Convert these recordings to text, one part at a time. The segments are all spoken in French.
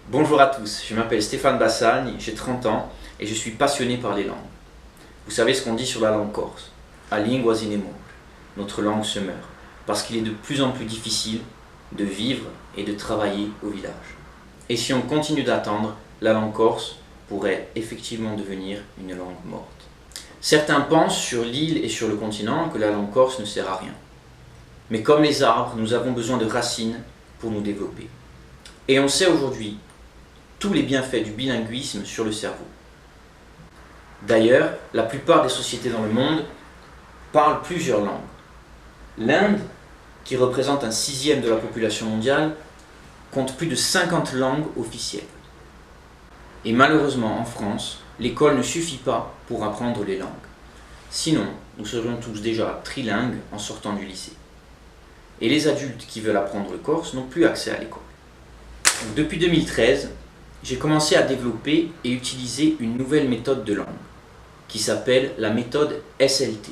Bonjour à tous, je m'appelle Stéphane Bassagne, j'ai 30 ans et je suis passionné par les langues. Vous savez ce qu'on dit sur la langue corse, a lingua se ne muore, notre langue se meurt, parce qu'il est de plus en plus difficile de vivre et de travailler au village. Et si on continue d'attendre, la langue corse pourrait effectivement devenir une langue morte. Certains pensent sur l'île et sur le continent que la langue corse ne sert à rien. Mais comme les arbres, nous avons besoin de racines pour nous développer. Et on sait aujourd'hui tous les bienfaits du bilinguisme sur le cerveau. D'ailleurs, la plupart des sociétés dans le monde parlent plusieurs langues. L'Inde, qui représente un sixième de la population mondiale, compte plus de 50 langues officielles. Et malheureusement, en France, l'école ne suffit pas pour apprendre les langues. Sinon, nous serions tous déjà trilingues en sortant du lycée. Et les adultes qui veulent apprendre le corse n'ont plus accès à l'école. Depuis 2013, j'ai commencé à développer et utiliser une nouvelle méthode de langue, qui s'appelle la méthode SLT.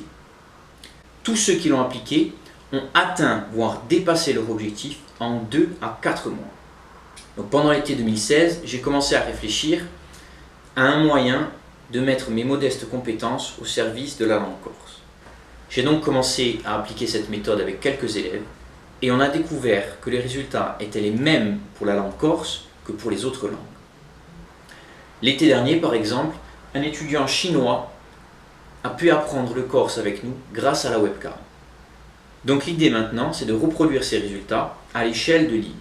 Tous ceux qui l'ont appliquée ont atteint, voire dépassé leur objectif en 2 à 4 mois. Donc pendant l'été 2016, j'ai commencé à réfléchir à un moyen de mettre mes modestes compétences au service de la langue corse. J'ai donc commencé à appliquer cette méthode avec quelques élèves et on a découvert que les résultats étaient les mêmes pour la langue corse que pour les autres langues. L'été dernier, par exemple, un étudiant chinois a pu apprendre le corse avec nous grâce à la webcam. Donc l'idée maintenant, c'est de reproduire ces résultats à l'échelle de l'île.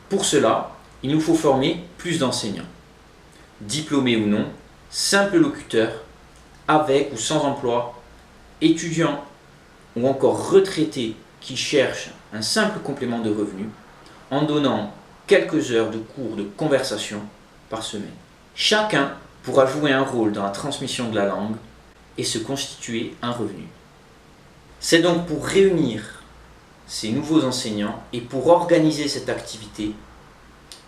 Pour cela, il nous faut former plus d'enseignants. Diplômés ou non, simples locuteurs, avec ou sans emploi, étudiants ou encore retraités qui cherchent un simple complément de revenus en donnant quelques heures de cours de conversation par semaine. Chacun pourra jouer un rôle dans la transmission de la langue et se constituer un revenu. C'est donc pour réunir ces nouveaux enseignants et pour organiser cette activité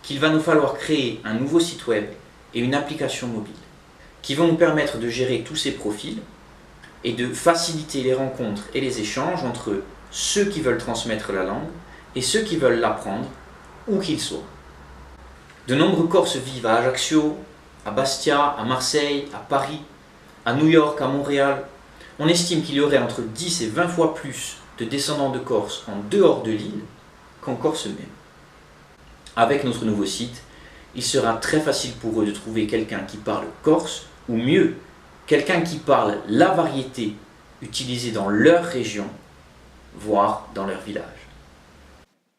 qu'il va nous falloir créer un nouveau site web et une application mobile qui vont nous permettre de gérer tous ces profils et de faciliter les rencontres et les échanges entre ceux qui veulent transmettre la langue et ceux qui veulent l'apprendre, où qu'ils soient. De nombreux Corses vivent à Ajaccio, à Bastia, à Marseille, à Paris, à New York, à Montréal. On estime qu'il y aurait entre 10 et 20 fois plus de descendants de Corse en dehors de l'île qu'en Corse même. Avec notre nouveau site, il sera très facile pour eux de trouver quelqu'un qui parle corse, ou mieux, quelqu'un qui parle la variété utilisée dans leur région, voire dans leur village.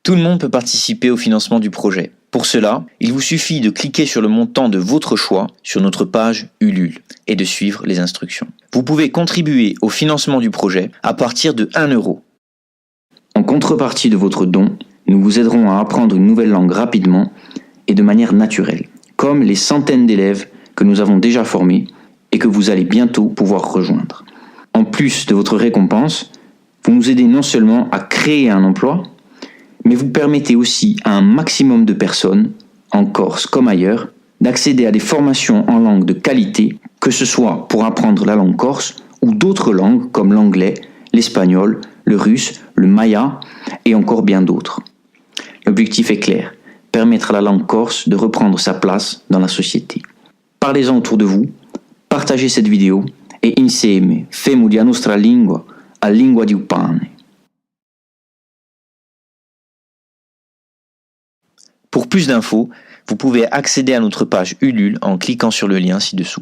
Tout le monde peut participer au financement du projet. Pour cela, il vous suffit de cliquer sur le montant de votre choix sur notre page Ulule et de suivre les instructions. Vous pouvez contribuer au financement du projet à partir de 1 €. En contrepartie de votre don, nous vous aiderons à apprendre une nouvelle langue rapidement et de manière naturelle, comme les centaines d'élèves que nous avons déjà formés et que vous allez bientôt pouvoir rejoindre. En plus de votre récompense, vous nous aidez non seulement à créer un emploi, mais vous permettez aussi à un maximum de personnes, en Corse comme ailleurs, d'accéder à des formations en langue de qualité, que ce soit pour apprendre la langue corse ou d'autres langues comme l'anglais, l'espagnol, le russe, le maya et encore bien d'autres. L'objectif est clair, permettre à la langue corse de reprendre sa place dans la société. Parlez-en autour de vous, partagez cette vidéo et insieme femo di nostra lingua a lingua di pane. Pour plus d'infos, vous pouvez accéder à notre page Ulule en cliquant sur le lien ci-dessous.